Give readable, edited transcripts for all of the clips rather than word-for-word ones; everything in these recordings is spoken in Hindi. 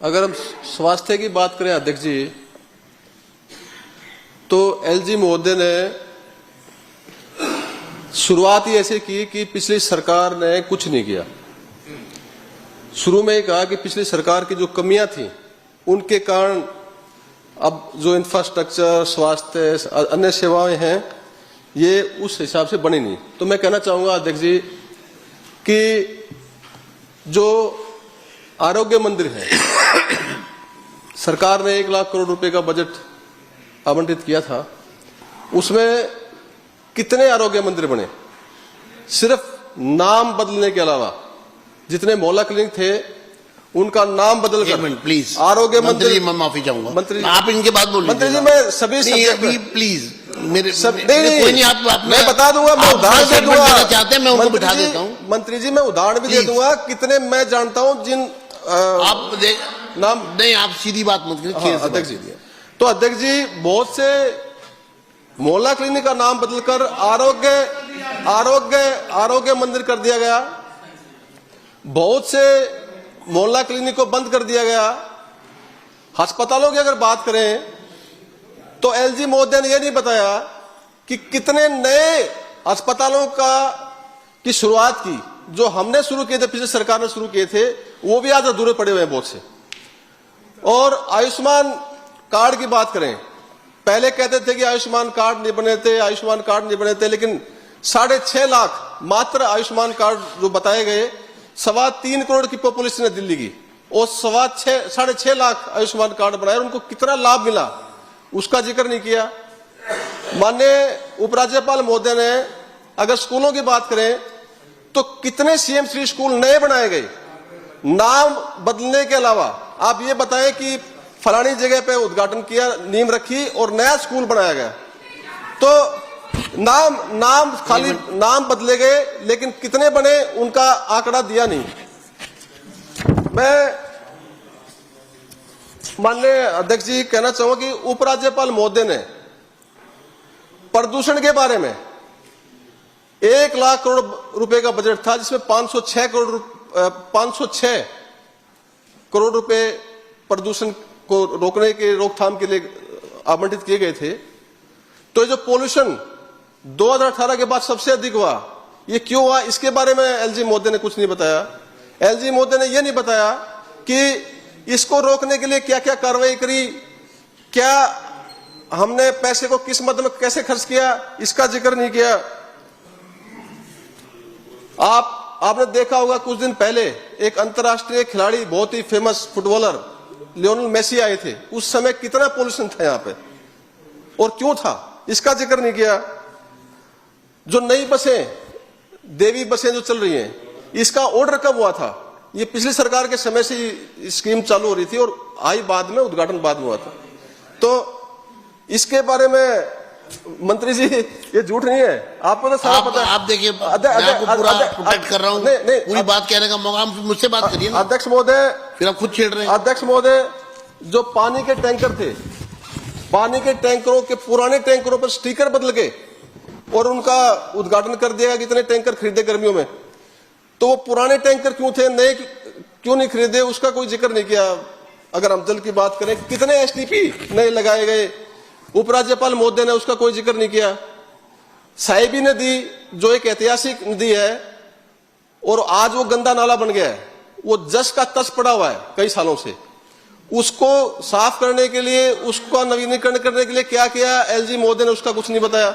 अगर हम स्वास्थ्य की बात करें अध्यक्ष जी, तो एलजी महोदय ने शुरुआत ही ऐसे की कि पिछली सरकार ने कुछ नहीं किया। शुरू में ही कहा कि पिछली सरकार की जो कमियां थी उनके कारण अब जो इंफ्रास्ट्रक्चर, स्वास्थ्य, अन्य सेवाएं हैं, ये उस हिसाब से बनी नहीं। तो मैं कहना चाहूंगा अध्यक्ष जी कि जो आरोग्य मंदिर है, सरकार ने 1 लाख करोड़ रुपए का बजट आवंटित किया था, उसमें कितने आरोग्य मंदिर बने? सिर्फ नाम बदलने के अलावा जितने मोहल्ला क्लिनिक थे उनका नाम बदल कर प्लीज आरोग्य मंदिर। मैं माफी चाहूंगा मंत्री, आप इनके बाद बोलिए। मंत्री जी, मैं सभी प्लीज मेरे कोई नहीं, आप मैं बता दूंगा, मैं उदाहरण दे दूंगा। चाहते हैं मैं उनको बिठा देता हूँ। मंत्री जी, मैं उदाहरण भी दे दूंगा कितने मैं जानता हूँ जिन आप नाम नहीं, आप सीधी बात मत करिए। अध्यक्ष जी, तो अध्यक्ष जी बहुत से मोहल्ला क्लिनिक का नाम बदलकर आरोग्य मंदिर कर दिया गया। बहुत से मोहल्ला क्लिनिक को बंद कर दिया गया। अस्पतालों की अगर बात करें तो एलजी महोदय ने यह नहीं बताया कि कितने नए अस्पतालों की शुरुआत की, जो हमने शुरू किए थे, पिछली सरकार ने शुरू किए थे, वो भी आज अधूरे पड़े हुए हैं बहुत से। और आयुष्मान कार्ड की बात करें, पहले कहते थे कि आयुष्मान कार्ड नहीं बने थे, लेकिन 6.5 लाख मात्र आयुष्मान कार्ड जो बताए गए, 3.25 करोड़ की पॉपुलेशन है दिल्ली की, और 6.5 लाख आयुष्मान कार्ड बनाए, उनको कितना लाभ मिला उसका जिक्र नहीं किया। माननीय उपराज्यपाल महोदय ने अगर स्कूलों की बात करें तो कितने सीएम श्री स्कूल नए बनाए गए, नाम बदलने के अलावा। आप ये बताएं कि फलानी जगह पे उद्घाटन किया, नींव रखी और नया स्कूल बनाया गया, तो नाम खाली नाम बदले गए, लेकिन कितने बने उनका आंकड़ा दिया नहीं। मैं माननीय अध्यक्ष जी कहना चाहूंगा कि उपराज्यपाल महोदय ने प्रदूषण के बारे में 1 लाख करोड़ रुपए का बजट था, जिसमें 506 करोड़ रुपए प्रदूषण को रोकथाम के लिए आवंटित किए गए थे। तो जो पोल्यूशन 2018 के बाद सबसे अधिक हुआ, ये क्यों हुआ, इसके बारे में एलजी महोदय ने कुछ नहीं बताया। एलजी महोदय ने यह नहीं बताया कि इसको रोकने के लिए क्या क्या कार्रवाई करी, क्या हमने पैसे को किस मद में कैसे खर्च किया, इसका जिक्र नहीं किया। आपने देखा होगा कुछ दिन पहले एक अंतर्राष्ट्रीय खिलाड़ी, बहुत ही फेमस फुटबॉलर लियोनेल मेसी आए थे, उस समय कितना पोल्यूशन था यहाँ पे और क्यों था, इसका जिक्र नहीं किया। जो नई बसें, देवी बसें जो चल रही हैं, इसका ऑर्डर कब हुआ था? ये पिछली सरकार के समय से ही स्कीम चालू हो रही थी और आई बाद में, उद्घाटन बाद में हुआ था। तो इसके बारे में मंत्री जी ये झूठ नहीं है, आपको तो सारा पता है। आप देखिए, मैं आपको पूरा प्रोटेक्ट कर रहा हूँ, पूरी बात कहने का मौका मुझसे बात करिए। अध्यक्ष महोदय, फिर आप खुद छेड़ रहे हैं। अध्यक्ष महोदय, जो पानी के टैंकर थे, पानी के टैंकरों के पुराने टैंकरों पर स्टिकर बदल के और उनका उद्घाटन कर दिया कि इतने टैंकर खरीदे गर्मियों में, तो वो पुराने टैंकर क्यों थे, नए क्यों नहीं खरीदे, उसका कोई जिक्र नहीं किया। अगर हम जल की बात करें, कितने एसटीपी नए लगाए गए, उपराज्यपाल महोदय ने उसका कोई जिक्र नहीं किया। साहिबी नदी जो एक ऐतिहासिक नदी है और आज वो गंदा नाला बन गया है, वो जस का तस पड़ा हुआ है कई सालों से, उसको साफ करने के लिए, उसका नवीनीकरण करने के लिए क्या किया एलजी महोदय ने, उसका कुछ नहीं बताया।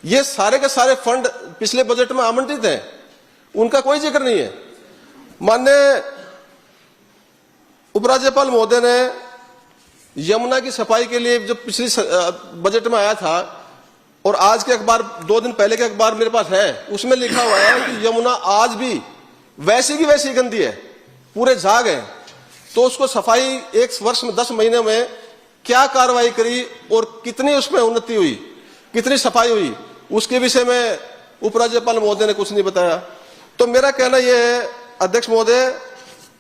ये सारे के सारे फंड पिछले बजट में आवंटित हैं, उनका कोई जिक्र नहीं है। माननीय उपराज्यपाल महोदय ने यमुना की सफाई के लिए जो पिछली बजट में आया था, और आज के अखबार, 2 दिन पहले के अखबार मेरे पास है, उसमें लिखा हुआ है कि यमुना आज भी वैसी की वैसी गंदी है, पूरे झाग है। तो उसको सफाई 1 वर्ष में 10 महीने में क्या कार्रवाई करी और कितनी उसमें उन्नति हुई, कितनी सफाई हुई, उसके विषय में उपराज्यपाल महोदय ने कुछ नहीं बताया। तो मेरा कहना यह है अध्यक्ष महोदय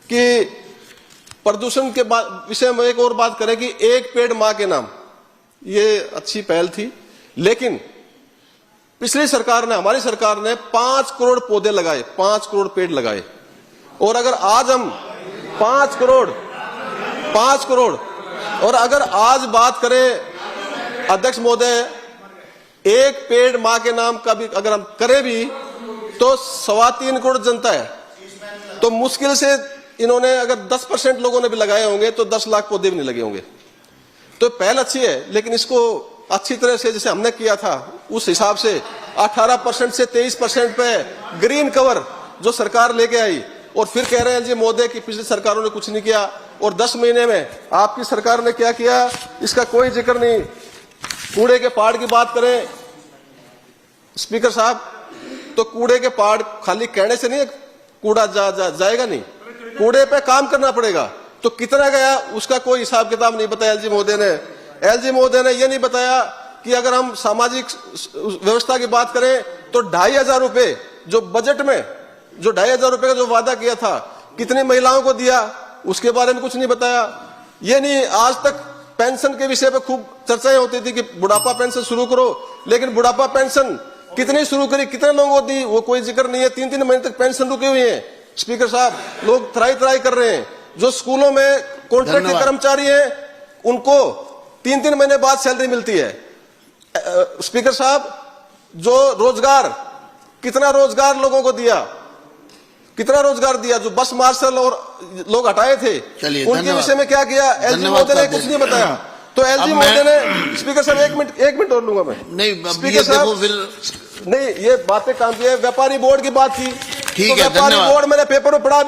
कि प्रदूषण के विषय में एक और बात करें कि एक पेड़ मां के नाम, ये अच्छी पहल थी, लेकिन पिछली सरकार ने, हमारी सरकार ने 5 करोड़ पौधे लगाए, 5 करोड़ पेड़ लगाए। और अगर आज हम 5 करोड़ 5 करोड़। और अगर आज बात करें अध्यक्ष महोदय, एक पेड़ मां के नाम का भी अगर हम करें भी तो 3.25 करोड़ जनता है, तो मुश्किल से इन्होंने अगर 10% लोगों ने भी लगाए होंगे तो 10 लाख पौधे भी नहीं लगे होंगे। तो पहल अच्छी है, लेकिन इसको अच्छी तरह से जैसे हमने किया था उस हिसाब से 18% से 23% पे ग्रीन कवर जो सरकार लेके आई, और फिर कह रहे हैं जी मोदी की पिछली सरकारों ने कुछ नहीं किया, और 10 महीने में आपकी सरकार ने क्या किया इसका कोई जिक्र नहीं। कूड़े के पहाड़ की बात करें स्पीकर साहब, तो कूड़े के पहाड़ खाली कहने से नहीं कूड़ा जाएगा नहीं, कूड़े पे काम करना पड़ेगा। तो कितना गया उसका कोई हिसाब किताब नहीं बताया एलजी महोदय ने। एलजी महोदय ने यह नहीं बताया कि अगर हम सामाजिक व्यवस्था की बात करें तो 2,500 रुपए जो बजट में जो 2,500 रुपए का जो वादा किया था कितनी महिलाओं को दिया उसके बारे में कुछ नहीं बताया। ये नहीं, आज तक पेंशन के विषय पे खूब चर्चाएं होती थी कि बुढ़ापा पेंशन शुरू करो, लेकिन बुढ़ापा पेंशन कितनी शुरू करी, कितने लोगों को दी, वो कोई जिक्र नहीं है। 3-3 महीने तक पेंशन रुके हुए हैं स्पीकर साहब, लोग त्राई कर रहे हैं। जो स्कूलों में कॉन्ट्रैक्ट के कर्मचारी हैं उनको 3-3 महीने बाद सैलरी मिलती है। स्पीकर साहब, जो रोजगार, कितना रोजगार लोगों को दिया, कितना रोजगार दिया, जो बस मार्शल और लोग हटाए थे उनके विषय में क्या किया एलजी महोदय ने कुछ नहीं बताया। तो एलजी महोदय ने, स्पीकर साहब एक मिनट और लूंगा मैं, नहीं स्पीकर साहब फिर नहीं, ये बातें काम की है। व्यापारी बोर्ड की बात की, तो व्यापारी बोर्ड मैंने पेपर में पढ़ा,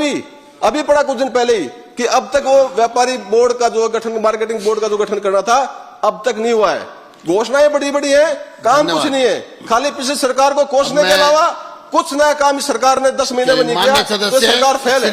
अभी पढ़ा कुछ दिन पहले ही, कि अब तक वो व्यापारी बोर्ड का जो गठन, मार्केटिंग बोर्ड का जो गठन करना था अब तक नहीं हुआ है। घोषणाएं बड़ी है, काम कुछ नहीं है, खाली पिछली सरकार को कोसने के अलावा कुछ नया काम इस सरकार ने 10 महीने में नहीं किया, तो सरकार फेल है।